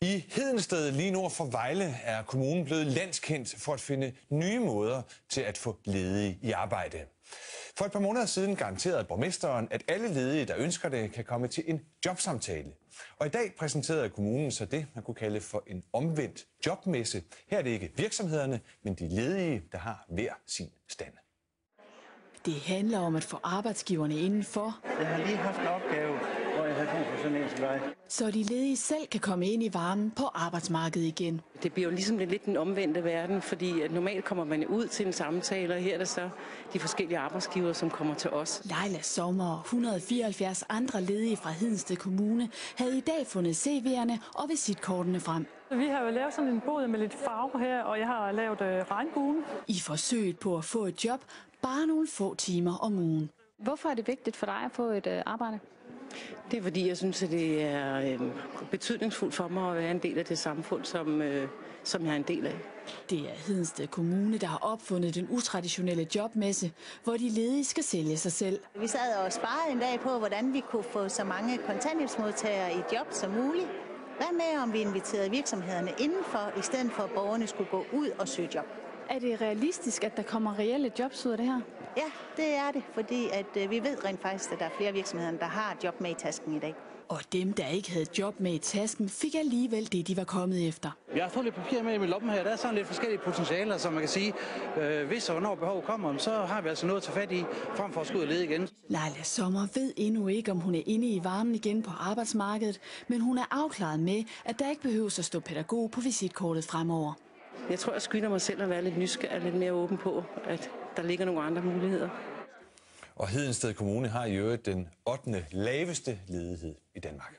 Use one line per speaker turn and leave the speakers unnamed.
I Hedensted lige nord for Vejle er kommunen blevet landskendt for at finde nye måder til at få ledige i arbejde. For et par måneder siden garanterede borgmesteren, at alle ledige, der ønsker det, kan komme til en jobsamtale. Og i dag præsenterede kommunen så det, man kunne kalde for en omvendt jobmesse. Her er det ikke virksomhederne, men de ledige, der har hver sin stand.
Det handler om at få arbejdsgiverne indenfor.
Jeg har lige haft en opgave, hvor jeg havde brug for sådan en som dig.
Så de ledige selv kan komme ind i varmen på arbejdsmarkedet igen.
Det bliver jo ligesom lidt den omvendte verden, fordi at normalt kommer man ud til en samtale, og her er det så de forskellige arbejdsgivere, som kommer til os.
Leila Sommer og 174 andre ledige fra Hedensted Kommune havde i dag fundet CV'erne og visitkortene frem.
Vi har jo lavet sådan en bod med lidt farve her, og jeg har lavet regnbuen.
I forsøget på at få et job bare nogle få timer om ugen.
Hvorfor er det vigtigt for dig at få et arbejde?
Det er fordi, jeg synes, at det er betydningsfuldt for mig at være en del af det samfund, som jeg er en del af.
Det er Hedensted Kommune, der har opfundet den utraditionelle jobmesse, hvor de ledige skal sælge sig selv.
Vi sad og sparede en dag på, hvordan vi kunne få så mange kontanthjælpsmodtagere i job som muligt. Hvad med, om vi inviterede virksomhederne indenfor, i stedet for at borgerne skulle gå ud og søge job?
Er det realistisk, at der kommer reelle jobs ud af det her?
Ja, det er det, fordi at vi ved rent faktisk, at der er flere virksomheder, der har job med i tasken i dag.
Og dem, der ikke havde job med i tasken, fik alligevel det, de var kommet efter.
Jeg har fået lidt papir med i min lomme her. Der er sådan lidt forskellige potentialer, som man kan sige, hvis og hvornår behov kommer, så har vi altså noget at tage fat i, frem for at skulle ud og lede igen.
Leila Sommer ved endnu ikke, om hun er inde i varmen igen på arbejdsmarkedet, men hun er afklaret med, at der ikke behøver at stå pædagog på visitkortet fremover.
Jeg tror, jeg skylder mig selv at være lidt nysgerrig og lidt mere åben på, at der ligger nogle andre muligheder.
Og Hedensted Kommune har i øvrigt den 8. laveste ledighed i Danmark.